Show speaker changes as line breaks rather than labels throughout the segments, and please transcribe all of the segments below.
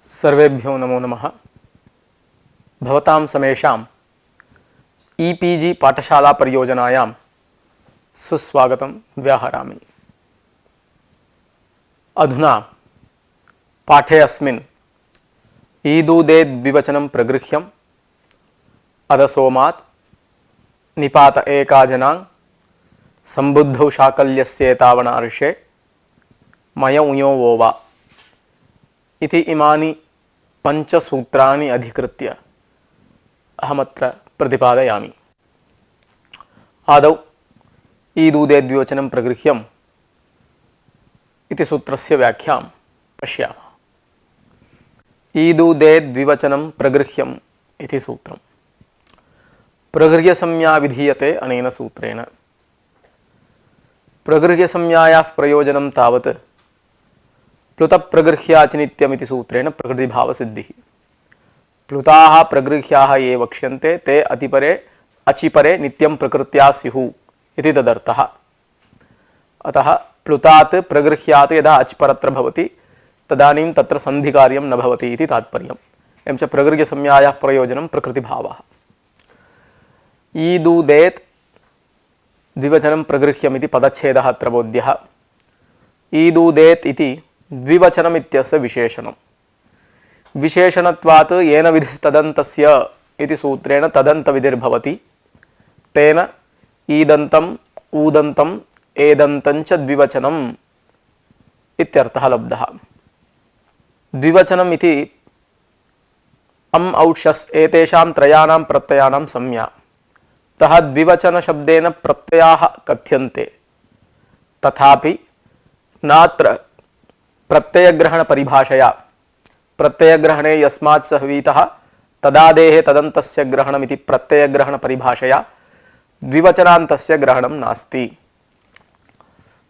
सर्वेभ्यो नमो नमः। भवतां समेषां ईपीजी पाठशाला परियोजनायां सुस्वागतं व्याहरामि। अधुना पाठे अस्मिन् ईदूदेद्विवचनं प्रगृह्यम् अदसोमात् निपात एकाजनां संबुद्धौ शाकल्यस्येतावनार्षे मय उञो वो वा इति इमानि पंचसूत्राणि अधिकृत्य अहमत्र प्रतिपादयामि। आदौ ईदूदेद्विवचनं प्रगृह्यम् इति सूत्रस्य व्याख्यां पश्यामः। ईदूदेद्विवचनं प्रगृह्यम् इति सूत्रम् प्रगृह्यसंज्ञा विधीयते अनेन सूत्रेण। प्रगृह्यसंज्ञायाः प्रयोजनं तावत् प्लुतप्रगृह्याचिनित्यमिति सूत्रेण प्रकृतिभावसिद्धिः। प्लुताः प्रगृह्याः ये वक्ष्यन्ते ते अतिपरे अचिपरे नित्यं प्रकृत्या स्युः इति तदर्थः। अतः प्लुतात् प्रगृह्यात् यदा अच्परत्र भवति तदानीं तत्र सन्धिकार्यं न भवति इति तात्पर्यम्। एवं च प्रगृह्यसंज्ञायाः प्रयोजनं प्रकृतिभावः। ईदूदेत् द्विवचनं प्रगृह्यमिति पदच्छेदः अत्र बोध्यः। ईदूदेत् इति द्विवचनम् इत्यस्य विशेषणम्। विशेषणत्वात् येन विधिस्तदन्तस्य इति सूत्रेण तदन्तविधिर्भवति। तेन ईदन्तम् ऊदन्तम् एदन्तं च द्विवचनम् इत्यर्थः लब्धः। द्विवचनम् इति अम् औषस् एतेषां त्रयाणां प्रत्ययानां संज्ञा। तः द्विवचन शब्देन प्रत्ययाः कथ्यन्ते। तथापि नात्र प्रत्ययग्रहण परिभाषया प्रत्ययग्रहणे यस्मात् सहवीतः तदादेः तदन्तस्य ग्रहणमिति प्रत्ययग्रहण परिभाषया द्विवचनान्तस्य ग्रहणं नास्ति।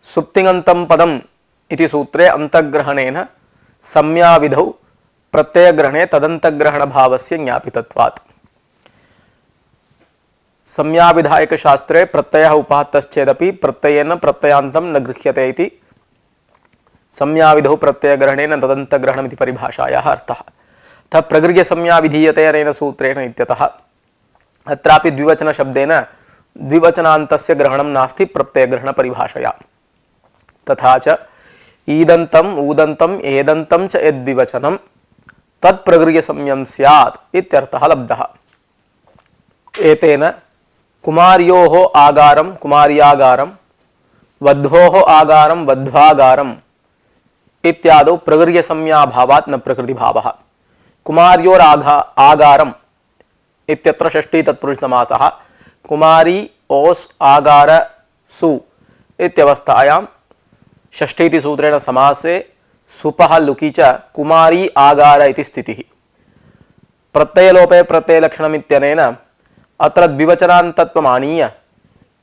सुप्तिङन्तं पदम् इति सूत्रे अन्तग्रहणेन संज्ञाविधौ प्रत्ययग्रहणे तदन्तग्रहणभावस्य ज्ञापितत्वात्। संज्ञाविधायकशास्त्रे प्रत्ययः उपात्तश्चेदपि प्रत्ययेन प्रत्ययान्तं न गृह्यते इति संज्ञाविधौ प्रत्ययग्रहणेन तदन्तग्रहणमिति परिभाषायाः अर्थः। अतः प्रगृह्यसंज्ञा विधीयते अनेन सूत्रेण इत्यतः अत्रापि द्विवचनशब्देन द्विवचनान्तस्य ग्रहणं नास्ति प्रत्ययग्रहण परिभाषया। तथा च ईदन्तम् ऊदन्तम् एदन्तं च यद्विवचनं तत्प्रगृह्यसंज्ञं स्यात् इत्यर्थः लब्धः। एतेन कुमार्योः आगारं कुमार्यागारं वध्वोः आगारं वध्वागारम् इत्यादौ प्रगृह्यसंज्ञाभावात् न प्रकृतिभावः। कुमार्योरागारम् इत्यत्र षष्ठी तत्पुरुषसमासः। कुमारी ओस् आगार सु इत्यवस्थायां षष्ठीति सूत्रेण समासे सुपः लुकि च कुमारी आगार इति स्थितिः। प्रत्ययलोपे प्रत्ययलक्षणमित्यनेन अत्र द्विवचनान्तत्वमानीय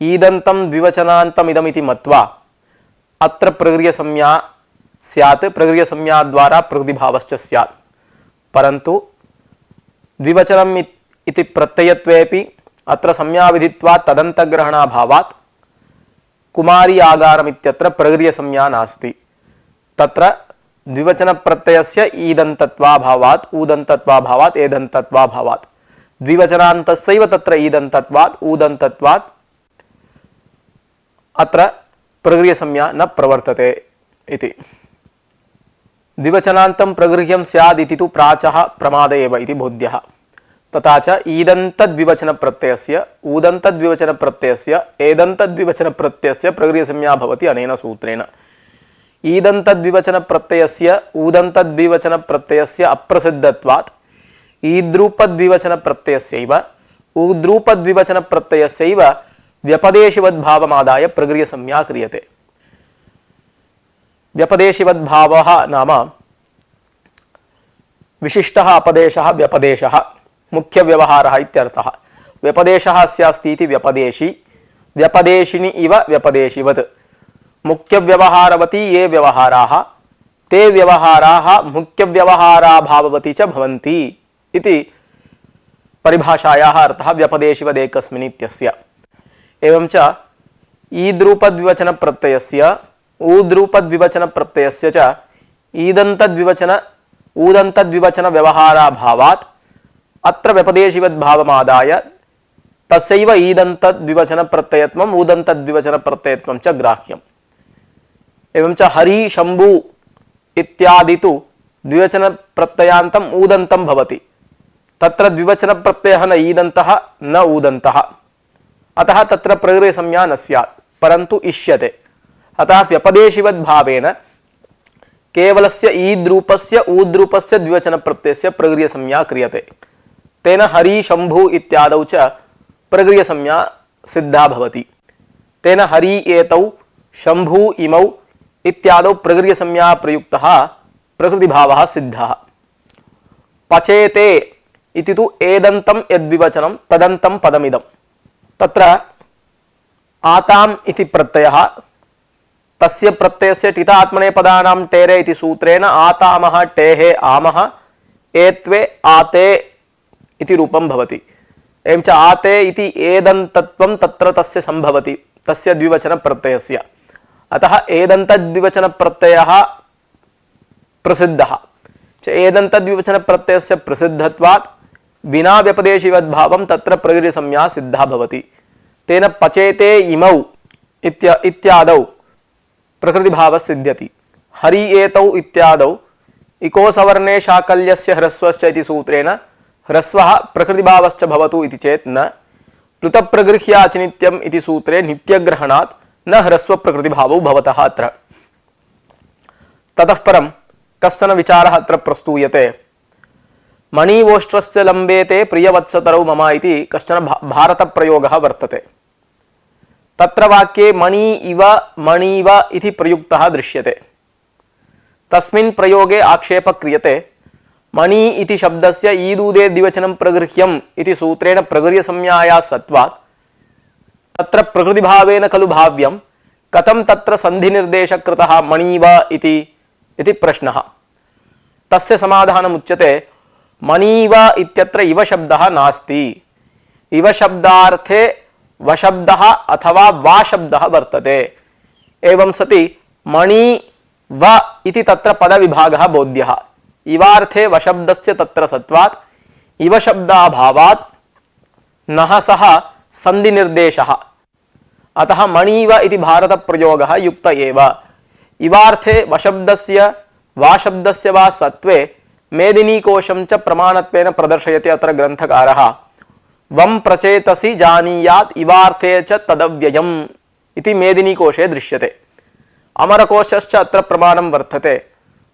ईदन्तं द्विवचनान्तमिदमिति मत्वा अत्र प्रगृह्यसंज्ञा स्यात्। प्रगृह्यसंज्ञाद्वारा प्रकृतिभावश्च स्यात्। परन्तु द्विवचनम् इति प्रत्ययत्वेपि अत्र संज्ञाविधित्वात् तदन्तग्रहणाभावात् कुमारी आगारमित्यत्र प्रगृह्यसंज्ञा नास्ति। तत्र द्विवचनप्रत्ययस्य ईदन्तत्वाभावात् ऊदन्तत्वाभावात् एदन्तत्वाभावात् द्विवचनान्तस्यैव तत्र ईदन्तत्वात् ऊदन्तत्वात् अत्र प्रगृह्यसंज्ञा न प्रवर्तते इति। द्विवचनान्तं प्रगृह्यं स्याद् इति तु प्राचः प्रमाद एव इति बोध्यः। तथा च ईदन्तद्विवचनप्रत्ययस्य ऊदन्तद्विवचनप्रत्ययस्य एदन्तद्विवचनप्रत्ययस्य प्रगृह्यसंज्ञा भवति अनेन सूत्रेण। ईदन्तद्विवचनप्रत्ययस्य ऊदन्तद्विवचनप्रत्ययस्य अप्रसिद्धत्वात् ईद्रूपद्विवचनप्रत्ययस्यैव ऊद्रूपद्विवचनप्रत्ययस्यैव व्यपदेशिवद्भावमादाय प्रगृह्यसंज्ञा क्रियते। व्यपदेशिवद्भावः नाम विशिष्टः अपदेशः व्यपदेशः मुख्यव्यवहारः इत्यर्थः। व्यपदेशः अस्यास्ति इति व्यपदेशी व्यपदेशिनि इव व्यपदेशिवत्। मुख्यव्यवहारवती ये व्यवहाराः ते व्यवहाराः मुख्यव्यवहाराभाववती च भवन्ति इति परिभाषायाः अर्थः व्यपदेशिवदेकस्मिन् इत्यस्य। एवं च ईद्रूपद्विवचनप्रत्ययस्य ऊद्रूपद्विवचनप्रत्ययस्य च ईदन्तद्विवचन ऊदन्तद्विवचन व्यवहाराभावात् अत्र व्यपदेशिवद्भावमादाय तस्यैव ईदन्तद्विवचन प्रत्ययत्वम् ऊदन्तद्विवचन प्रत्ययत्वं च ग्राह्यम्। एवं च हरि शंभु इत्यादि तु द्विवचन प्रत्ययान्तम् ऊदन्तं भवति, तत्र द्विवचन प्रत्ययः न ईदन्तः न ऊदन्तः, अतः तत्र प्रगृह्यसंज्ञा न स्यात्, परन्तु इष्यते। अतः व्यपदेशिवद्भावेन केवलस्य ईद्रूपस्य ऊद्रूपस्य द्विवचन प्रत्ययस्य प्रगृह्यसंज्ञा क्रियते। तेन हरि शंभु इत्यादौ च प्रगृह्यसंज्ञा सिद्धा भवति। तेन हरि एतौ शंभु इमौ इत्यादौ प्रगृह्यसंज्ञा प्रयुक्तः प्रकृतिभावः सिद्धः। पचेते इति तु एदन्तं यद्विवचनं तदन्तं पदमिदं। तत्र आताम् इति प्रत्ययः तस्य प्रत्ययस्य टितात्मनेपदानां टेरे इति सूत्रेण आतामः टेहे आमः एत्वे आते इति रूपं भवति। एवं च आते इति एदन्तत्वं तत्र तस्य संभवति तस्य द्विवचन प्रत्ययस्य। अतः एदन्तद्विवचन प्रत्ययः प्रसिद्धः। एदन्तद्विवचन प्रत्ययस्य प्रसिद्धत्वात् विना व्यपदेशिवद्भावं तत्र प्रगृह्यसंज्ञा सिद्धा भवति। तेन पचेते इमौ इत्यादौ प्रकृतिभावः सिद्ध्यति। हरि एतौ इत्यादौ इको सवर्णे शाकल्यस्य ह्रस्वश्च इति सूत्रेण ह्रस्वः प्रकृतिभावश्च भवतु इति चेत् न। प्लुतप्रगृह्याचिनित्यम् इति सूत्रे नित्यग्रहणात् न ह्रस्व प्रकृतिभावौ भवतः अत्र। ततः परं कश्चन विचारः अत्र प्रस्तूयते। मणिवोष्ट्रस्य लम्बेते प्रियवत्सतरौ मम इति कश्चन भारतप्रयोगः वर्तते। तत्र वाक्ये मणि इव इति प्रयुक्तः दृश्यते। तस्मिन् प्रयोगे आक्षेपः क्रियते मणि इति शब्दस्य ईदूदे द्विवचनं प्रगृह्यम् इति सूत्रेण प्रगृह्यसंज्ञाया सत्वात् तत्र प्रकृतिभावेन खलु भाव्यं, कथं तत्र सन्धिनिर्देशः कृतः मणिव इति प्रश्नः। तस्य समाधानम् उच्यते मणिव इत्यत्र इव शब्दः नास्ति। इव शब्दार्थे वशब्दः अथवा वा शब्दः वर्तते। एवं सति मणि व इति तत्र पदविभागः बोध्यः। इवार्थे वशब्दस्य तत्र सत्वात् इव शब्दाभावात् नः सः सन्धिनिर्देशः। अतः मणिव इति भारतप्रयोगः युक्त एव। इवार्थे वशब्दस्य वा शब्दस्य वा सत्वे मेदिनीकोशं च प्रमाणत्वेन प्रदर्शयति अत्र ग्रन्थकारः। वं प्रचेतसि जानीयात् इवार्थे च तदव्ययम् इति मेदिनीकोशे दृश्यते। अमरकोशश्च अत्र प्रमाणं वर्तते।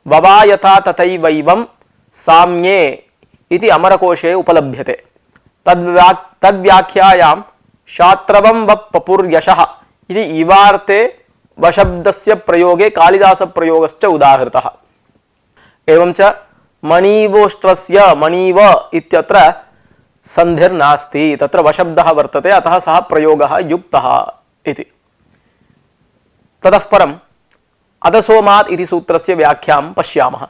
ववा यथा तथैवैवं साम्ये इति अमरकोशे उपलभ्यते। तद्व्याख्यायां शात्रवं व पपुर्यशः इति इवार्थे वशब्दस्य प्रयोगे कालिदासप्रयोगश्च उदाहृतः। एवं च मणिवोष्ट्रस्य मणिव इत्यत्र सन्धिर्नास्ति, तत्र वशब्दः वर्तते, अतः सः प्रयोगः युक्तः इति। ततः परम् अदसोमात् इति सूत्रस्य व्याख्यां पश्यामः।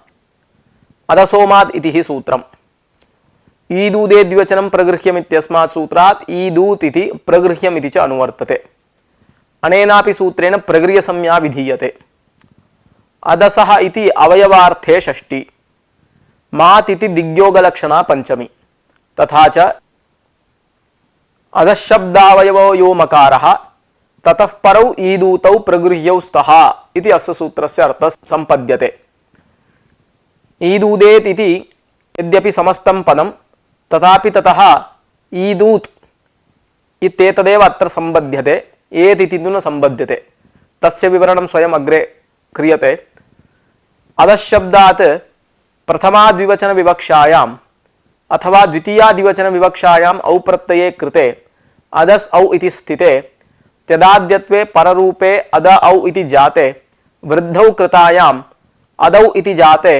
अदसोमात् इति हि सूत्रम् ईदूदे द्विवचनं प्रगृह्यमित्यस्मात् सूत्रात् ईदूत् इति प्रगृह्यमिति च अनुवर्तते। अनेनापि सूत्रेण प्रगृह्यसंज्ञा विधीयते। अदसः इति अवयवार्थे षष्ठी, मात् इति दिग्योगलक्षणा पंचमी, तथा च अधशब्दावयवो यो मकारः ततः परौ ईदूतौ प्रगृह्यौ स्तः इति अस्य सूत्रस्य अर्थः संपद्यते। ईदूदेत् इति यद्यपि समस्तं पदं तथापि ततः ईदूत् इत्येतदेव अत्र संबध्यते, एत् इति तु न संबध्यते। तस्य विवरणं स्वयम् अग्रे क्रियते। अधशब्दात् प्रथमा द्विवचन विवक्षायाम् अथवा द्वितीया द्विवचन विवक्षायाम् औ प्रत्यये कृते अदस् औ इति स्थिते त्यदाद्यत्वे पररूपे अद औ इति जाते वृद्धौ कृतायाम् अदौ इति जाते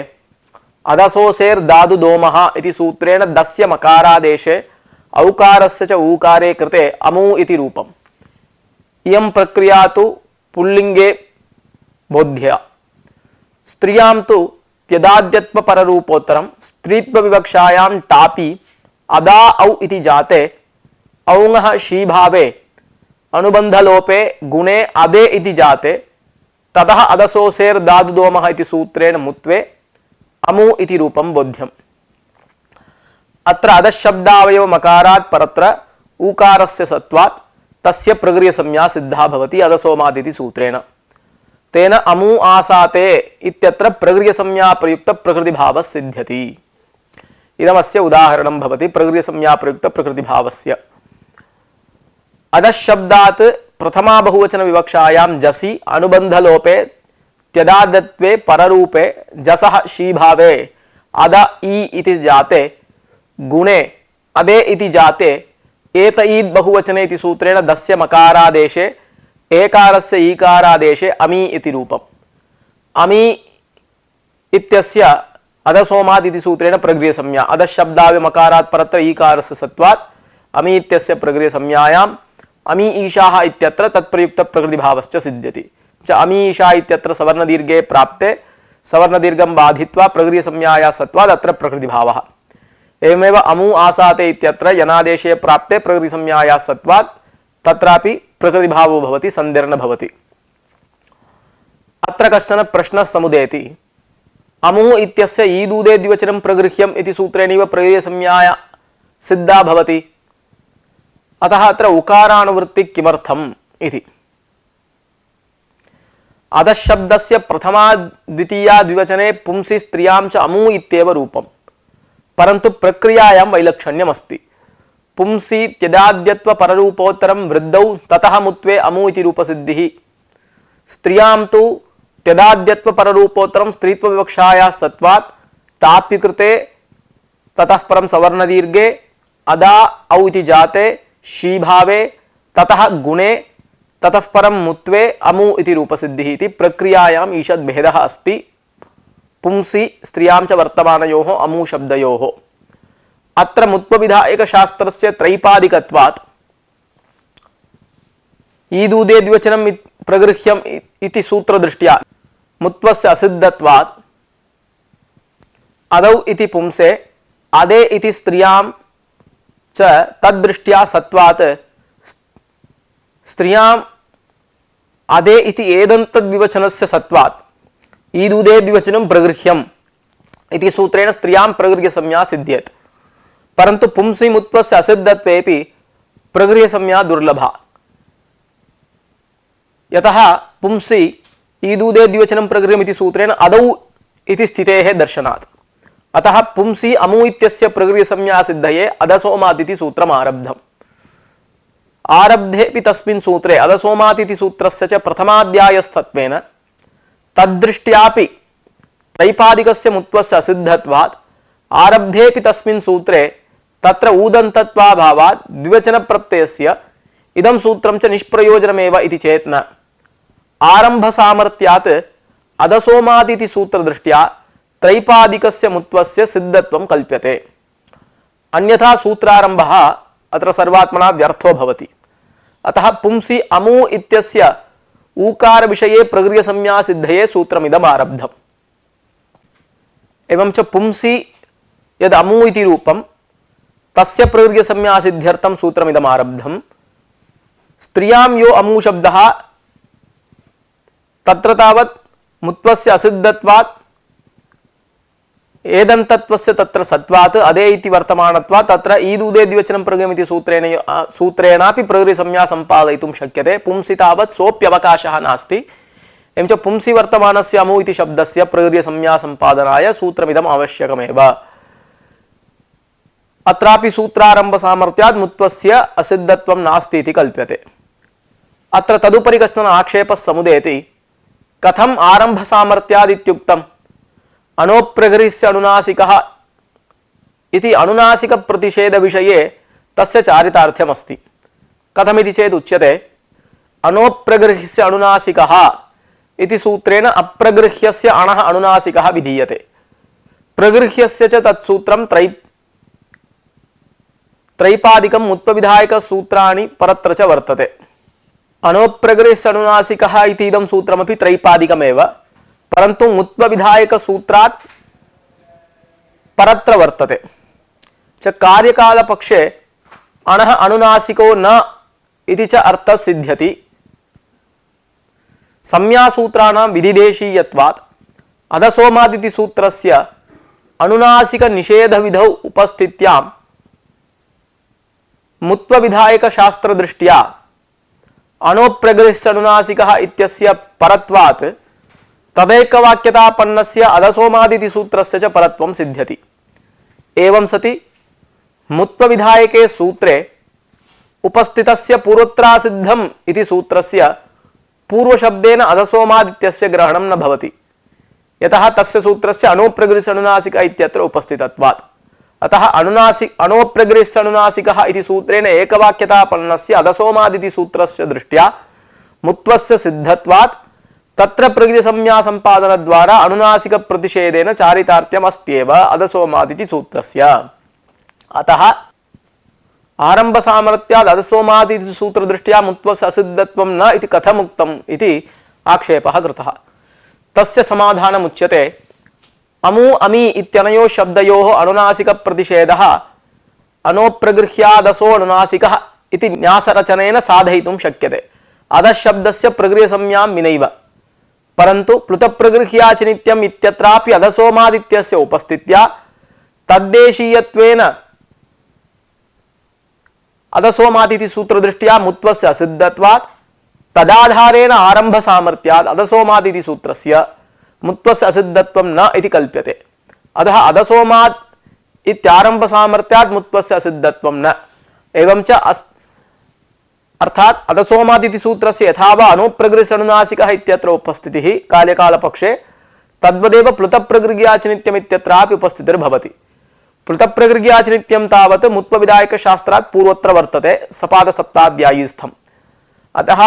अदसोसेर् दादु दोमः इति सूत्रेण दस्य मकारादेशे औकारस्य च ऊकारे कृते अमु इति रूपम्। इयं प्रक्रिया तु पुल्लिङ्गे बोध्या। स्त्रियां तु त्यदाद्यत्व पररूपोत्तरं स्त्रीत्व विवक्षायां टापि अदा औ इति जाते औङः शीभावे अनुबंधलोपे गुणे अदे इति जाते ततः अदसोसेर् दादुदोमः इति सूत्रेण मुत्वे अमु इति रूपं बोध्यम्। अत्र अधशब्दावयव मकारात् परत्र ऊकारस्य सत्वात् तस्य प्रगृह्यसंज्ञा सिद्धा भवति अधसोमादिति सूत्रेण। तेन अमु आसाते इत्यत्र प्रगृह्यसंज्ञा प्रयुक्त प्रकृतिभावः सिद्ध्यति। इदमस्य उदाहरणं भवति प्रगृह्यसंज्ञा प्रयुक्त प्रकृतिभावस्य। अधशब्दात् प्रथमा बहुवचन विवक्षायां जसि अनुबंधलोपे त्यदादत्वे पररूपे जसः शीभावे अद ई इति जाते गुणे अदे इति जाते एतईद् बहुवचने इति सूत्रेण दस्य मकारादेशे एकारस्य ईकारादेशे अमी इति रूपम्। अमी इत्यस्य अधसोमात् इति सूत्रेण प्रगृह्यसंज्ञा अधशब्दावयव मकारात् परत्र ईकारस्य सत्वात् अमी इत्यस्य प्रगृह्यसंज्ञायाम् अमी ईशाः इत्यत्र तत्प्रयुक्त प्रकृतिभावश्च सिद्ध्यति। च अमी ईशा इत्यत्र सवर्णदीर्घे प्राप्ते सवर्णदीर्घं बाधित्वा प्रगृह्यसंज्ञाया सत्वात् अत्र प्रकृतिभावः। एवमेव अमु आसाते इत्यत्र यनादेशे प्राप्ते प्रकृतिसंज्ञाया सत्वात् तत्रापि प्रकृतिभावो भवति, सन्धिर्न भवति। अत्र कश्चन प्रश्नः समुदेति। अमु इत्यस्य ईदूदे द्विवचनं प्रगृह्यम् इति सूत्रेणैव प्रगृह्यसंज्ञाया सिद्धा भवति, अतः अत्र उकारानुवृत्ति किमर्थम् इति। अधशब्दस्य प्रथमा द्वितीया द्विवचने पुंसि स्त्रियां च अमु इत्येव रूपम्, परन्तु प्रक्रियायां वैलक्षण्यम् अस्ति। पुंसि त्यदाद्यत्व पररूपोत्तरं वृद्धौ ततः मुत्वे अमु इति रूपसिद्धिः। स्त्रियां तु त्यदाद्यत्व पररूपोत्तरं स्त्रीत्व विवक्षायाः सत्वात् ताप्यकृते ततः परं सवर्णदीर्घे अदा औ इति जाते शीभावे ततः गुणे ततः परं मुत्वे अमु इति रूपसिद्धिः इति प्रक्रियायाम् ईषद् भेदः अस्ति पुंसि स्त्रियां च वर्तमानयोः अमु शब्दयोः। अत्र मुत्वविधायकशास्त्रस्य त्रैपादिकत्वात् ईदूदे द्विवचनं प्रगृह्यम् इति सूत्रदृष्ट्या मुत्वस्य असिद्धत्वात् अदौ इति पुंसे अदे इति स्त्रियां च तद्दृष्ट्या सत्वात् स्त्रियाम् अदे इति एदन्तद्विवचनस्य सत्वात् ईदूदे द्विवचनं प्रगृह्यम् इति सूत्रेण स्त्रियां प्रगृह्यसंज्ञा सिद्ध्येत्। परन्तु पुंसि मुत्वस्य असिद्धत्वेपि प्रगृह्यसंज्ञा दुर्लभा, यतः पुंसि ईदूदे द्विवचनं प्रगृह्यम् इति सूत्रेण अदौ इति स्थितेः दर्शनात्। अतः पुंसि अमु इत्यस्य प्रगृह्यसंज्ञा सिद्धये अधसोमात् इति सूत्रम् आरब्धम्। आरब्धेऽपि तस्मिन् सूत्रे अधसोमात् इति सूत्रस्य च प्रथमाध्यायस्थत्वेन तद्दृष्ट्यापि त्रैपादिकस्य मुत्वस्य असिद्धत्वात् आरब्धेऽपि तस्मिन् सूत्रे तत्र ऊदन्तत्वाभावात् द्विवचनप्रत्ययस्य इदं सूत्रं च निष्प्रयोजनमेव इति चेत् न। आरम्भसामर्थ्यात् अधसोमात् इति सूत्रदृष्ट्या त्रैपादिकस्य मुत्वस्य सिद्धत्वं कल्प्यते, अन्यथा सूत्रारम्भः अत्र सर्वात्मना व्यर्थो भवति। अतः पुंसि अमु इत्यस्य ऊकार विषये प्रगृह्यसंज्ञा सिद्धये सूत्रमिदम् आरब्धम्। एवं च पुंसि यद् अमु इति रूपं तस्य प्रगृह्यसंज्ञा सिद्ध्यर्थं सूत्रमिदम् आरब्धम्। स्त्रियां यो अमु शब्दः तत्र तावत् मुत्वस्य असिद्धत्वात् एदन्तत्वस्य तत्र सत्वात् अदे इति वर्तमानत्वात् तत्र ईदूदे द्विवचनं प्रगृह्यम् इति सूत्रेणापि प्रगृह्यसंज्ञा सम्पादयितुं शक्यते। पुंसि तावत् सोऽप्यवकाशः नास्ति। एवं च पुंसि वर्तमानस्य अमु इति शब्दस्य प्रगृह्यसंज्ञा सम्पादनाय सूत्रमिदम् आवश्यकमेव। अत्रापि सूत्रारम्भसामर्थ्यात् मुत्वस्य असिद्धत्वं नास्ति इति कल्प्यते। अत्र तदुपरि कश्चन आक्षेपः समुदेति। कथम् आरम्भसामर्थ्यात् इत्युक्तम्? अनोप्रगृह्यस्य अनुनासिकः इति अनुनासिकप्रतिषेधविषये तस्य चारितार्थ्यमस्ति। कथमिति चेत् उच्यते अनोप्रगृह्यस्य अनुनासिकः इति सूत्रेण अप्रगृह्यस्य अणः अनुनासिकः विधीयते। प्रगृह्यस्य च तत्सूत्रं त्रैपादिकं मुत्वविधायकसूत्राणि परत्र च वर्तते। अनोप्रगृह्यस्य अनुनासिकः इति इदं सूत्रमपि त्रैपादिकमेव, परन्तु मुत्वविधायकसूत्रात् परत्र वर्तते। च कार्यकालपक्षे अणः अनुनासिको न इति च अर्थः सिद्ध्यति। संज्ञासूत्राणां विधिदेशीयत्वात् अधसोमादिति सूत्रस्य अनुनासिक निषेध विधौ उपस्थित्यां मुत्व विधायक शास्त्र दृष्ट्या अणोप्रगृह्य अनुनासिकः इत्यस्य परत्वात् तदैकवाक्यतापन्नस्य अधसोमादिति सूत्रस्य च परत्वं सिद्ध्यति। एवं सति मुत्व विधायके सूत्रे उपस्थितस्य पूर्वत्रासिद्धम् इति सूत्रस्य पूर्वशब्देन अधसोमादित्यस्य ग्रहणं न भवति, यतः तस्य सूत्रस्य अणोप्रगृह्य अनुनासिक इत्यत्र उपस्थितत्वात्। अतः अणोप्रगृह्य अनुनासिकः इति सूत्रेण एकवाक्यतापन्नस्य अधसोमादिति सूत्रस्य दृष्ट्या मुत्वस्य सिद्धत्वात् तत्र प्रगृह्यसंज्ञा संपादनद्वारा अनुनासिक प्रतिषेधेन चारितार्थ्यम् अस्त्येव अधसोमादिति सूत्रस्य। अतः आरंभ सामर्थ्यात् अधसोमादिति सूत्र दृष्ट्या मुत्वस्य असिद्धत्वं न इति कथमुक्तम् इति आक्षेपः कृतः। तस्य समाधानमुच्यते। अमु अमी इत्यनयोः शब्दयोः अनुनासिक प्रतिषेधः अनोप्रगृह्यादसो अनुनासिकः इति न्यासरचनेन साधयितुं शक्यते अधः शब्दस्य प्रगृह्यसंज्ञां विनैव। परन्तु प्लुतप्रगृह्याच नित्यम् इत्यत्रापि अधसोमादित्यस्य उपस्थित्या तद्देशीयत्वेन अधसोमादिति सूत्रदृष्ट्या मुत्वस्य असिद्धत्वात् तदाधारेण आरंभ सामर्थ्यात् अधसोमादिति सूत्रस्य मुत्वस्य असिद्धत्वं न इति कल्प्यते। अतः अधसोमाद् इत्यारंभ सामर्थ्यात् मुत्वस्य असिद्धत्वं न। एवं च अर्थात् अधसोमादिति सूत्रस्य यथा वा अणोप्रगृह्य अनुनासिकः इत्यत्र उपस्थितिः कार्यकालपक्षे तद्वदेव प्लुतप्रगृह्याच नित्यम् इत्यत्रापि उपस्थितिर्भवति। प्लुतप्रगृह्याच नित्यं तावत् मुत्वविधायक शास्त्रात् पूर्वत्र वर्तते सपादसप्ताध्यायीस्थम्। अतः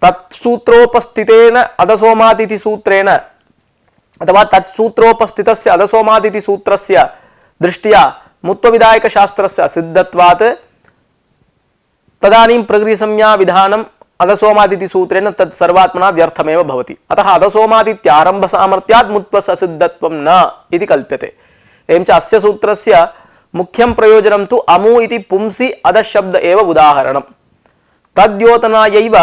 तत्सूत्रोपस्थितेन अधसोमादिति सूत्रेण अथवा तत्सूत्रोपस्थितस्य अधसोमादिति सूत्रस्य दृष्ट्या मुत्वविधायक शास्त्रस्य असिद्धत्वात् तदानीं प्रगृह्यसंज्ञा विधानम् अधसोमादिति सूत्रेण तत् सर्वात्मना व्यर्थमेव भवति। अतः अधसोमादित्यारंभ सामर्थ्यात् मुत्वस्य असिद्धत्वं न इति कल्प्यते। एवं च अस्य सूत्रस्य मुख्यं प्रयोजनं तु अमु इति पुंसि अधः शब्द एव उदाहरणम्। तद्योतनायैव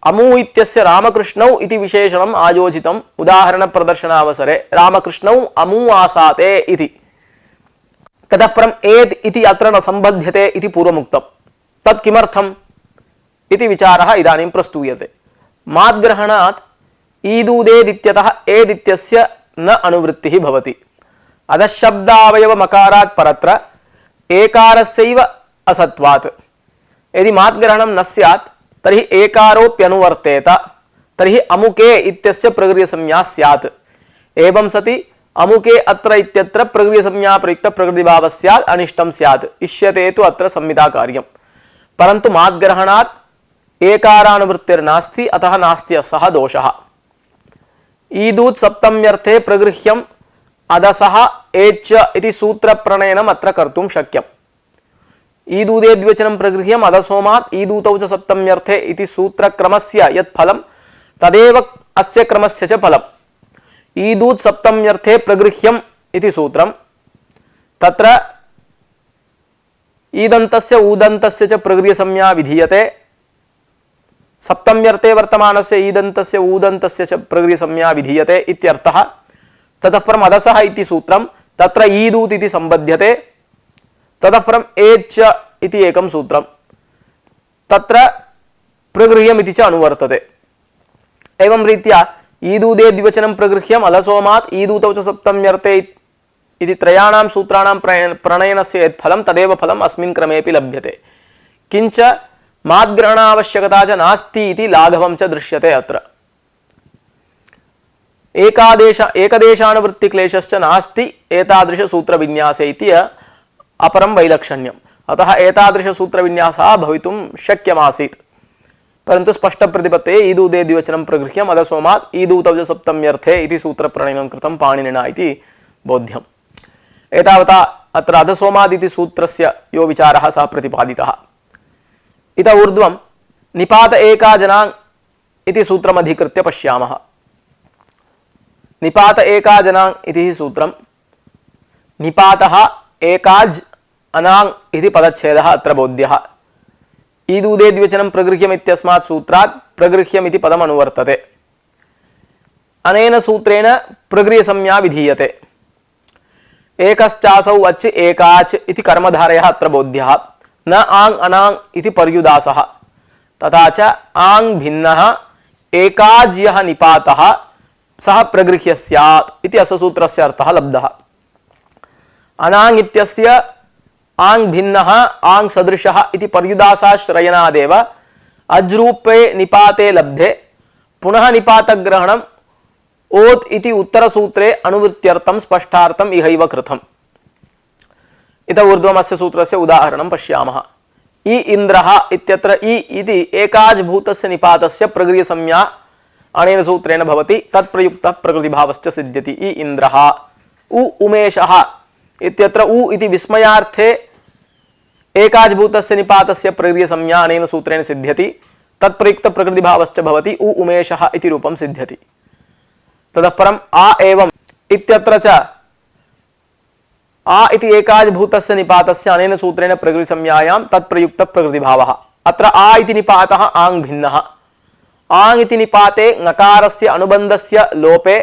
अमु इत्यस्य रामकृष्णौ इति विशेषणम् आयोजितम् उदाहरण प्रदर्शनावसरे रामकृष्णौ अमु आसाते इति। ततः परम् एत् इति अत्र न सम्बध्यते इति पूर्वमुक्तम्। तत् किमर्थम् इति विचारः इदानीं प्रस्तूयते। माद्ग्रहणात् ईदूदेदित्यतः एदित्यस्य न अनुवृत्तिः भवति। अधः शब्दावयवमकारात् परत्र एकारस्यैव असत्वात्। यदि माद्ग्रहणं न स्यात् तर्हि एकारोप्यनुवर्तेत, तर्हि अमुके इत्यस्य प्रगृह्यसंज्ञा स्यात्। एवं सति अमुके अत्र इत्यत्र प्रगृह्यसंज्ञा प्रयुक्त प्रकृतिभावः स्यात्, अनिष्टं स्यात्। इष्यते तु अत्र संहिताकार्यम्। परन्तु माद्ग्रहणात् एकारानुवृत्तिर्नास्ति, अतः नास्ति सः दोषः। ईदूत् सप्तम्यर्थे प्रगृह्यम् अधसः एच्च इति सूत्रप्रणयनम् अत्र कर्तुं शक्यम्। ईदूदे द्विवचनं प्रगृह्यम् अधसोमात् ईदूतौ च सप्तम्यर्थे इति सूत्रक्रमस्य यत् फलं तदेव अस्य क्रमस्य च फलम्। ईदूत् सप्तम्यर्थे प्रगृह्यम् इति सूत्रं तत्र ईदन्तस्य ऊदन्तस्य च प्रगृह्यसंज्ञा विधीयते। सप्तम्यर्थे वर्तमानस्य ईदन्तस्य ऊदन्तस्य च प्रगृह्यसंज्ञा विधीयते इत्यर्थः। ततः परम् अधसः इति सूत्रं तत्र ईदूत् इति सम्बध्यते। ततः परम् एच्च इति एकं सूत्रं तत्र प्रगृह्यम् इति च अनुवर्तते। एवं रीत्या ईदूदे द्विवचनं प्रगृह्यम् अधसोमात् ईदूतौ च सप्तम्यर्थे इति त्रयाणां सूत्राणां प्रणयनस्य यत् फलं तदेव फलम् अस्मिन् क्रमेऽपि लभ्यते। किञ्च माद्ग्रहणावश्यकता च नास्ति इति लाघवं च दृश्यते अत्र। एकदेशानुवृत्तिक्लेशश्च नास्ति एतादृश सूत्रविन्यासे इति अपरं वैलक्षण्यम्। अतः एतादृश सूत्रविन्यासः भवितुं शक्यमासीत्, परन्तु स्पष्टप्रतिपत्तये ईदूदे द्विवचनं प्रगृह्यम् अधसोमात् ईदूतौ च सप्तम्यर्थे इति सूत्रप्रणयनं कृतं पाणिनिना इति बोध्यम्। एतावता अत्र अधसोमादिति सूत्रस्य यो विचारः सः प्रतिपादितः। इतः ऊर्ध्वं निपात एका जनाङ् इति सूत्रमधिकृत्य पश्यामः। निपात एका जनाङ् इति सूत्रं निपातः एकाज् अनाङ् इति पदच्छेदः अत्र बोध्यः। ईदूदे द्विवचनं प्रगृह्यम् इत्यस्मात् सूत्रात् प्रगृह्यम् इति पदम् अनुवर्तते। अनेन सूत्रेण प्रगृह्यसंज्ञा विधीयते। एकश्चासौ अच् एकाच् इति कर्मधारयः अत्र बोध्यः। न आङ् अनाङ् इति पर्युदासः। तथा च आङ् भिन्नः एकाज् यः निपातः सः प्रगृह्य स्यात् इति अस्य सूत्रस्य अर्थः लब्धः। अनाङ् इत्यस्य आङ् भिन्नः आङ् सदृशः इति पर्युदासाश्रयणादेव अज्रूपे निपाते लब्धे पुनः निपातग्रहणम् ओत् इति उत्तरसूत्रे अनुवृत्त्यर्थं स्पष्टार्थम् इहैव कृतम्। इत ऊर्ध्वम् अस्य सूत्रस्य उदाहरणं पश्यामः। इ इन्द्रः इत्यत्र इ इति एकाज्भूतस्य निपातस्य प्रगृह्यसंज्ञा अनेन सूत्रेण भवति। तत्प्रयुक्तः प्रकृतिभावश्च सिद्ध्यति। इ इन्द्रः। उ उमेशः इत्यत्र उ इति विस्मयार्थे एकाज्भूतस्य निपातस्य प्रगृह्यसंज्ञा अनेन सूत्रेण सिद्ध्यति। तत्प्रयुक्त प्रकृतिभावश्च भवति। उ उमेशः इति रूपं सिद्ध्यति। ततः परम् आ एवम् इत्यत्र च आ इति एकाज्भूतस्य निपातस्य अनेन सूत्रेण प्रकृतिसंज्ञायां तत्प्रयुक्त प्रकृतिभावः। अत्र आ इति निपातः आङ् भिन्नः। आङ् इति निपाते ङकारस्य अनुबन्धस्य लोपे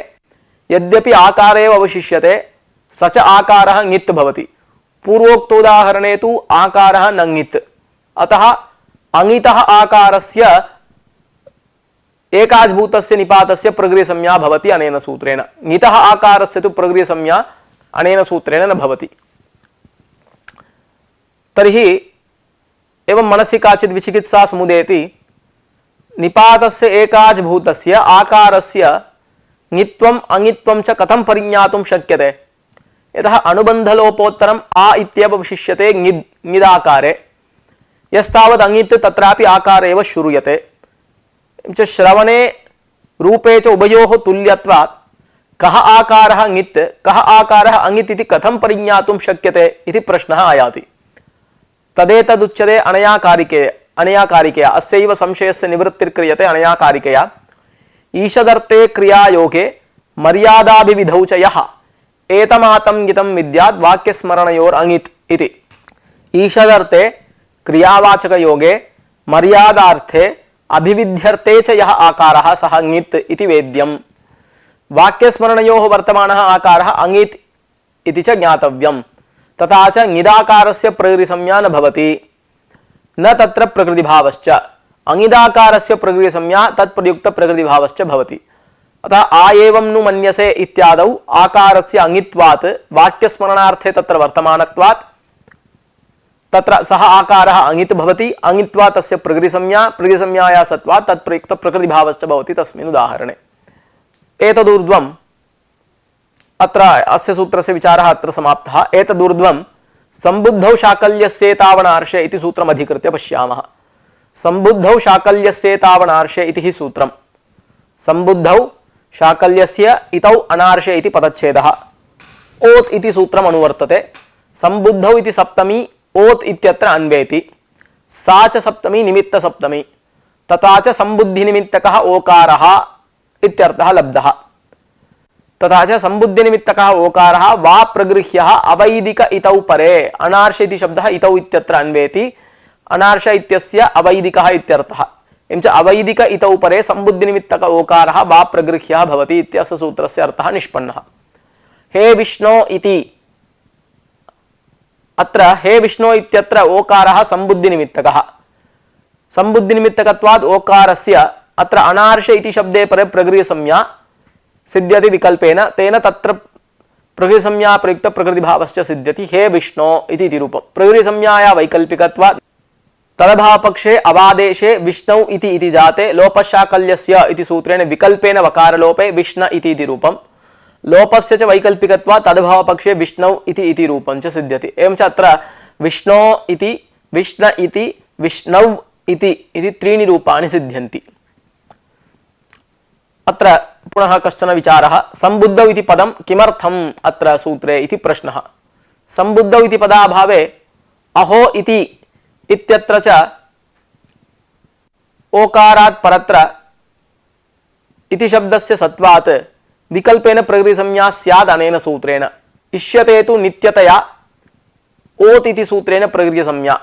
यद्यपि आकार एव अवशिष्यते स च आकारः ङित् भवति। पूर्वोक्तोदाहरणे तु आकारः न ङित्। अतः अङितः आकारस्य एकाज्भूतस्य निपातस्य प्रगृह्यसंज्ञा भवति अनेन सूत्रेण। ङितः आकारस्य तु प्रगृह्यसंज्ञा अनेन सूत्रेण न भवति। तर्हि एवं मनसि काचित् विचिकित्सा समुदेति। निपातस्य एकाज्भूतस्य आकारस्य ङित्वम् अङित्वं च कथं परिज्ञातुं शक्यते? यतः अनुबन्धलोपोत्तरम् आ इत्येव विशिष्यते ङिदाकारे। यस्तावत् अङित् तत्रापि आकार एव श्रूयते। च श्रवणे रूपे च उभयोः तुल्यत्वात् कः आकारः ङित् कः आकारः अङित् इति कथं परिज्ञातुं शक्यते इति प्रश्नः आयाति। तदेतदुच्यते अनया कारिकया अस्यैव संशयस्य निवृत्तिर्क्रियते अनया कारिकया। ईषदर्थे क्रियायोगे मर्यादाभिविधौ च यः एतमातं ङितं विद्यात् वाक्यस्मरणयोर् अङित् इति। ईषदर्थे क्रियावाचकयोगे मर्यादार्थे अभिविध्यर्थे च यः आकारः सः ङित् इति वेद्यम्। वाक्यस्मरणयोः वर्तमानः आकारः अङित् इति च ज्ञातव्यम्। तथा च ङिदाकारस्य प्रगृह्यसंज्ञा न भवति। न तत्र प्रकृतिभावश्च। अङिदाकारस्य प्रगृह्यसंज्ञा तत्प्रयुक्त प्रकृतिभावश्च भवति। अतः आ एवं नु मन्यसे इत्यादौ आकारस्य अङित्वात् वाक्यस्मरणार्थे तत्र वर्तमानत्वात् तत्र सः आकारः अङित् भवति। अङित्वात् तस्य प्रगृह्यसंज्ञाया सत्वात् तत्प्रयुक्त प्रकृतिभावश्च भवति तस्मिन् उदाहरणे। एतदूर्ध्वम् अत्र अस्य सूत्रस्य विचारः अत्र समाप्तः। एतदूर्ध्वं सम्बुद्धौ शाकल्यस्येतावनार्षे इति सूत्रम् अधिकृत्य पश्यामः। सम्बुद्धौ शाकल्यस्येतावनार्षे इति हि सूत्रम्। सम्बुद्धौ शाकल्यस्य इतौ अनार्षे इति पदच्छेदः। ओत् इति सूत्रम् अनुवर्तते। सम्बुद्धौ इति सप्तमी ओत् इत्यत्र अन्वेति। सा च सप्तमी निमित्त सप्तमी। तथा च सम्बुद्धिनिमित्तकः ओकारः इत्यर्थः लब्धः। तथा च सम्बुद्धिनिमित्तकः ओकारः वा प्रगृह्यः अवैदिक इतौ परे। अनार्ष इति शब्दः इतौ इत्यत्र अन्वेति। अनार्ष इत्यस्य अवैदिकः इत्यर्थः। एवं च अवैदिक इतौ परे सम्बुद्धिनिमित्तक ओकारः वा प्रगृह्यः भवति इत्यस्य सूत्रस्य अर्थः निष्पन्नः। हे विष्णो इति अत्र हे विष्णो इत्यत्र ओकारः सम्बुद्धिनिमित्तकः। सम्बुद्धिनिमित्तकत्वात् ओकारस्य अत्र अनार्ष इति शब्दे परे प्रगृह्यसंज्ञा सिद्ध्यति विकल्पेन। तेन तत्र प्रगृह्यसंज्ञा प्रयुक्त प्रकृतिभावश्च सिद्ध्यति। हे विष्णो इति रूपं प्रगृह्यसंज्ञाया वैकल्पिकत्वात् तदभावपक्षे अवादेशे विष्णौ इति जाते लोपशाकल्यस्य इति सूत्रेण विकल्पेन वकारलोपे विष्ण इति रूपं। लोपस्य च वैकल्पिकत्वात् तदभावपक्षे विष्णौ इति रूपं च सिद्ध्यति। एवं च अत्र विष्णो इति विष्ण इति विष्णौ इति त्रीणि रूपाणि सिद्ध्यन्ति। अत्र पुनः कश्चन विचारः। सम्बुद्धौ इति पदं किमर्थम् अत्र सूत्रे इति प्रश्नः। सम्बुद्धौ इति पदाभावे अहो इति इत्यत्र च ओकारात् परत्र इति शब्दस्य सत्वात् विकल्पेन प्रगृह्यसंज्ञा स्यात् अनेन सूत्रेण। इष्यते तु नित्यतया ओत् इति सूत्रेण प्रगृह्यसंज्ञा।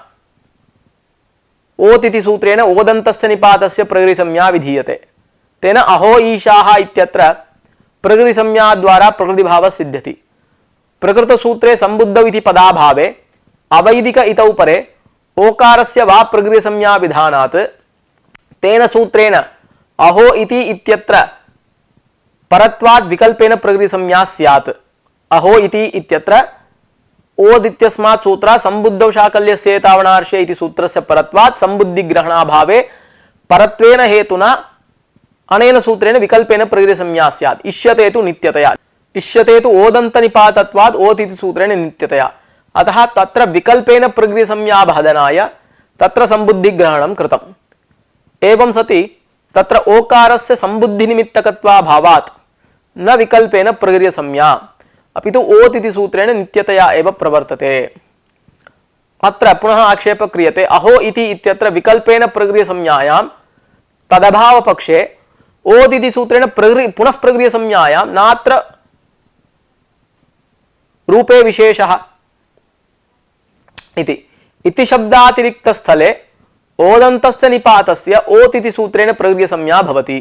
ओत् इति सूत्रेण ओदन्तस्य निपातस्य प्रगृह्यसंज्ञा विधीयते। तेन अहो ईशाः इत्यत्र प्रगृह्यसंज्ञा द्वारा प्रकृतिभावः सिद्ध्यति। प्रकृतसूत्रे सम्बुद्धौ इति पदाभावे अवैदिक इतौ परे ओकारस्य वा प्रगृह्यसंज्ञा विधानात् तेन सूत्रेण अहो इति इत्यत्र परत्वात् विकल्पेन प्रगृह्यसंज्ञा स्यात्। अहो इति इत्यत्र ओदित्यस्मात् सूत्रा सम्बुद्धौ शाकल्यस्य एतावनार्षे इति सूत्रस्य परत्वात् सम्बुद्धिग्रहणाभावे परत्वेन हेतुना अनेन सूत्रेण विकल्पेन प्रगृह्यसंज्ञा स्यात्। इष्यते तु नित्यतया, इष्यते तु ओदन्तनिपातत्वात् ओत् इति सूत्रेण नित्यतया। अतः तत्र विकल्पेन प्रगृह्यसंज्ञा बाधनाय तत्र सम्बुद्धिग्रहणं कृतम्। एवं सति तत्र ओकारस्य सम्बुद्धिनिमित्तकत्वाभावात् न विकल्पेन प्रगृह्यसंज्ञा अपितु ओत् इति सूत्रेण नित्यतया एव प्रवर्तते। अत्र पुनः आक्षेपः क्रियते अहो इति इत्यत्र विकल्पेन प्रगृह्यसंज्ञायां तदभाव पक्षे ओत् इति सूत्रेण पुनः प्रगृह्यसंज्ञायां नात्र रूपे विशेषः इति शब्दातिरिक्त स्थले ओदन्तस्य निपातस्य ओत् इति सूत्रेण प्रगृह्यसंज्ञा भवति।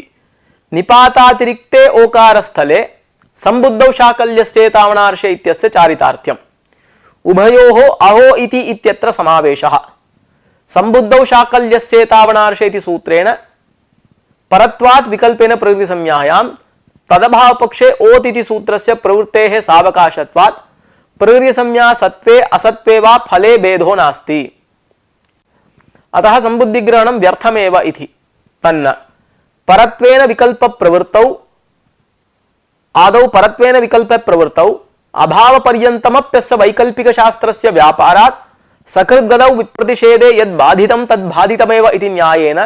निपातातिरिक्ते ओकारस्थले सम्बुद्धौ शाकल्यस्य तावनार्षे इत्यस्य चारितार्थ्यम्। उभयोः अहो इति इत्यत्र समावेशः। सम्बुद्धौ शाकल्यस्य तावनार्षे इति सूत्रेण परत्वात् विकल्पेन प्रगृह्यसंज्ञायां तदभाव पक्षे ओत् इति सूत्रस्य प्रवृत्तेः सावकाशत्वात् प्रगृह्यसंज्ञा सत्त्वे असत्त्वे वा फले भेदो नास्ति। अतः सम्बुद्धिग्रहणं व्यर्थमेव इति तन्न परत्वेन विकल्प प्रवृत्तौ आदौ परत्वेन विकल्प प्रवृत्तौ अभावपर्यन्तमप्यस्य वैकल्पिकशास्त्रस्य व्यापारात् सकृद्गदौ विप्रतिषेधे यद् बाधितं तद् बाधितमेव इति न्यायेन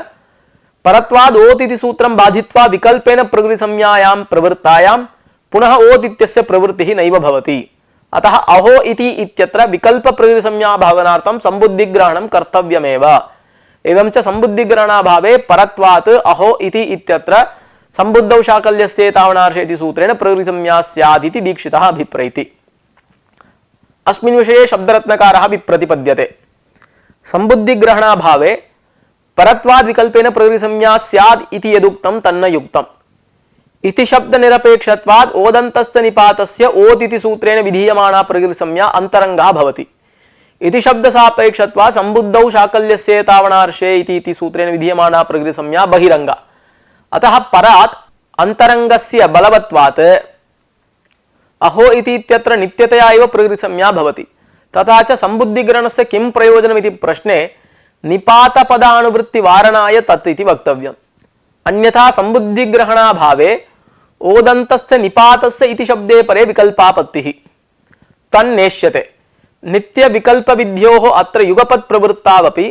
परत्वाद् ओत् इति सूत्रं बाधित्वा विकल्पेन प्रगृह्यसंज्ञायां प्रवृत्तायां पुनः ओत् इत्यस्य प्रवृत्तिः नैव भवति। अतः अहो इति इत्यत्र विकल्प प्रगृह्यसंज्ञा भावनार्थं सम्बुद्धिग्रहणं कर्तव्यमेव। एवं च सम्बुद्धिग्रहणाभावे परत्वात् अहो इति इत्यत्र सम्बुद्धौ शाकल्यस्य तावनार्षे इति सूत्रेण प्रगृह्यसंज्ञा स्यात् इति दीक्षितः अभिप्रैति। अस्मिन् विषये शब्दरत्नकारः विप्रतिपद्यते। सम्बुद्धिग्रहणाभावे परत्वाद् विकल्पेन प्रगृह्यसंज्ञा स्यात् इति यदुक्तं तन्न युक्तम्। इति शब्द निरपेक्षत्वाद् ओदन्तस्य निपातस्य ओत् इति सूत्रेण विधीयमाना प्रगृह्यसंज्ञा अंतरंगा भवति। इति शब्द सापेक्षत्वाद् सम्बुद्धौ शाकल्यस्य तावनार्षे इति सूत्रेण विधीयमाना प्रगृह्यसंज्ञा बहिरंगा। अतः परात् अंतरंगस्य बलवत्वात् अहो इति इत्यत्र नित्यतया एव प्रगृह्यसंज्ञा भवति। तथा च सम्बुद्धिग्रहणस्य किं प्रयोजनम् इति प्रश्ने निपातपदानुवृत्ति वारणाय तत् इति वक्तव्यम्। अन्यथा सम्बुद्धिग्रहणाभावे ओदन्तस्य निपातस्य इति शब्दे परे विकल्पापत्तिः तन्नेष्यते। नित्य विकल्प विध्योः अत्र युगपत् प्रवृत्तावपि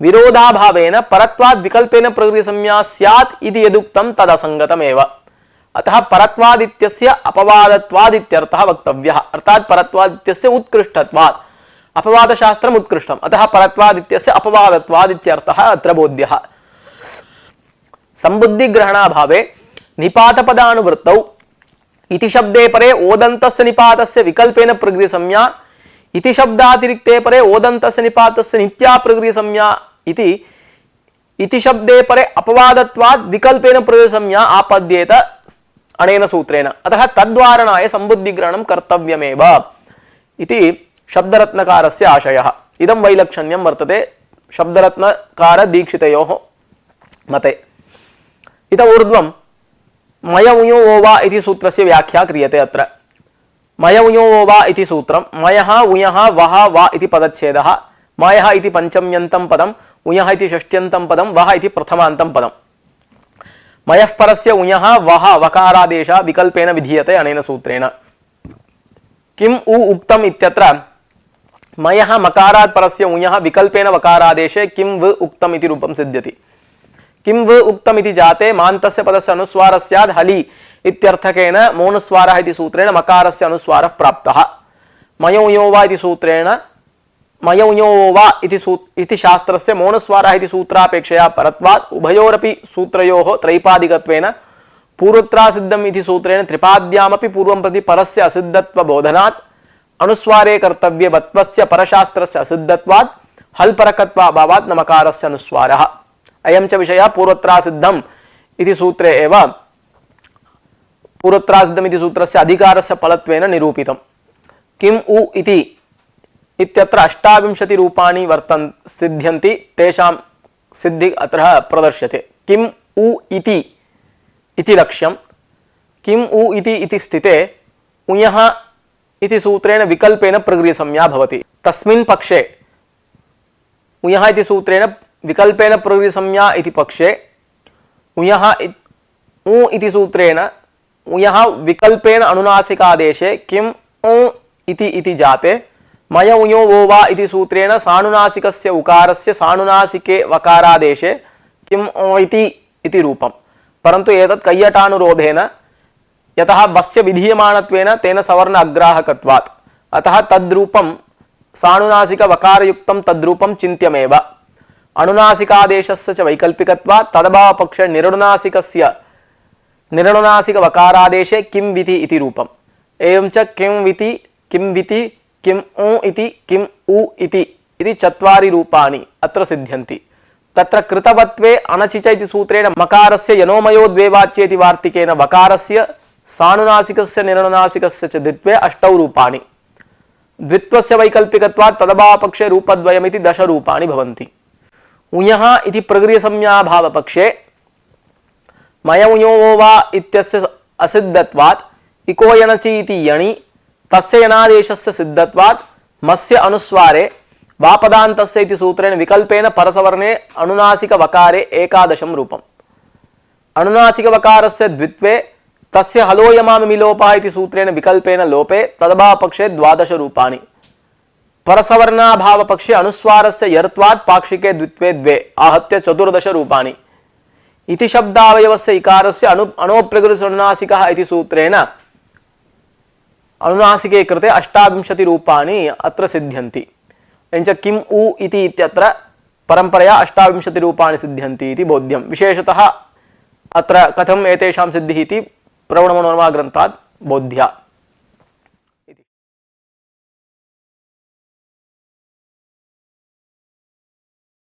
विरोधाभावेन परत्वाद् विकल्पेन प्रगृह्यसंज्ञा स्यात् इति यदुक्तं तदसंगतमेव। अतः परत्वाद् इत्यस्य अपवादत्वाद् इत्यर्थः वक्तव्यः। अर्थात् परत्वाद् इत्यस्य उत्कृष्टत्वात् अपवादशास्त्रम् उत्कृष्टम्, अतः परत्वाद् इत्यस्य अपवादत्वाद् इत्यर्थः अत्र बोध्यः। सम्बुद्धिग्रहणाभावे निपातपदानुवृत्तौ इति शब्दे परे ओदन्तस्य निपातस्य विकल्पेन प्रगृह्यसंज्ञा इति शब्दातिरिक्ते परे ओदन्तस्य निपातस्य नित्या प्रगृह्यसंज्ञा इति शब्दे परे अपवादत्वाद् विकल्पेन प्रगृह्यसंज्ञा आपद्येत अनेन सूत्रेण। अतः तद्वारणाय सम्बुद्धिग्रहणं कर्तव्यमेव इति शब्दरत्नकारस्य आशयः। इदं वैलक्षण्यं वर्तते शब्दरत्नकार दीक्षितयोः मते। इत ऊर्ध्वं मय उञो वो वा इति सूत्रस्य व्याख्या क्रियते। अत्र मय उञो वो वा इति सूत्रं मयः उञः वः वा इति पदच्छेदः। मयः इति पंचम्यन्तं पदं, उञः इति षष्ट्यन्तं पदं, वः इति प्रथमान्तं पदं। मयः परस्य उञः वः वकारादेशः विकल्पेन विधीयते अनेन सूत्रेण। किम् उ उक्तम् इत्यत्र मयः मकारात् परस्य उञः विकल्पेन वकारादेशे किं व उक्तम् इति रूपं सिद्ध्यति। किं व उक्तम् इति जाते मान्तस्य पदस्य अनुस्वारः स्यात् हलि इत्यर्थकेन मोनुस्वारः इति सूत्रेण मकारस्य अनुस्वारः प्राप्तः। मयोञो वा इति सूत्रेण मयोञो वा इति शास्त्रस्य मोनुस्वारः इति सूत्रापेक्षया परत्वात् उभयोरपि सूत्रयोः त्रैपादिकत्वेन पूर्वत्रासिद्धम् इति सूत्रेण त्रिपाद्यामपि पूर्वं प्रति परस्य असिद्धत्व बोधनात् अनुस्वारे कर्तव्ये वत्वस्य परशास्त्रस्य असिद्धत्वात् हल्परकत्वाभावात् नमकारस्य अनुस्वारः। अयं च विषयः पूर्वत्रासिद्धम् इति सूत्रे एव पूर्वत्रासिद्धम् इति सूत्रस्य अधिकारस्य फलत्वेन निरूपितम्। किम उ इति इत्यत्र 28 रूपाणि सिद्ध्यन्ति, तेषां सिद्धि अत्र प्रदर्श्यते। किम उ इति लक्ष्यं। किम उ इति स्थिते उयः इति सूत्रेण विकल्पेन प्रगृह्यसंज्ञा भवति। तस्मिन् पक्षे उयः इति सूत्रेण विकल्पेन प्रगृह्यसंज्ञा इति पक्षे उयः उ इति सूत्रेण उयः विकल्पेन अनुनासिकादेशे किम उ इति जाते मय उयो वो वा इति सूत्रेण सानुनासिकस्य उकारस्य सानुनासिके वकारादेशे किम उ इति रूपम्। परन्तु एतत् कैयटानुरोधेन, यतः बस्य विधीयमानत्वेन तेन सवर्ण अग्राहकत्वात्, अतः तद्रूपं सानुनासिक वकारयुक्तं तद्रूपं चिन्त्यमेव। अनुनासिकादेशस्य च वैकल्पिकत्वात् तदभावपक्षे निरनुनासिक वकारादेशे किं विति इति रूपम्। एवं च किं विति, किम उ इति, किम उ इति चत्वारि रूपाणि अत्र सिद्ध्यन्ति। तत्र कृतवत्वे अनचिच इति सूत्रेण मकारस्य यनोमयो द्वे वाच्येति वार्तिकेन वकारस्य सानुनासिकस्य निरनुनासिकस्य च द्वित्वे 8 रूपाणि। द्वित्वस्य वैकल्पिकत्वात् तदभावपक्षे रूपद्वयमिति 10 रूपाणि भवन्ति। उयः इति प्रगृह्यसंज्ञाभावपक्षे मय उयो वो वा इत्यस्य असिद्धत्वात् इको यनचि इति यणि तस्य यनादेशस्य सिद्धत्वात् मस्य अनुस्वारे वापदान्तस्य इति सूत्रेण विकल्पेन परसवर्णे अनुनासिक वकारे 11 रूपम्। अनुनासिक वकारस्य द्वित्वे तस्य हलोयमामिलोपः इति सूत्रेण विकल्पेन लोपे तदभावपक्षे 12 रूपाणि। परसवर्णाभावपक्षे अनुस्वारस्य यर्त्वात् पाक्षिके द्वित्वे 2 आहत्य 14 रूपाणि। इति शब्दावयवस्य इकारस्य अणोप्रगृह्यनुनासिकः इति सूत्रेण अनुनासिके कृते 28 रूपाणि अत्र सिद्ध्यन्ति। एवञ्च किम उ इति इत्यत्र परंपरया 28 रूपाणि सिद्ध्यन्ति इति बोध्यं। विशेषतः अत्र कथम् एतेषां सिद्धिः इति प्रवणमनोरमा ग्रन्थात् बोध्या।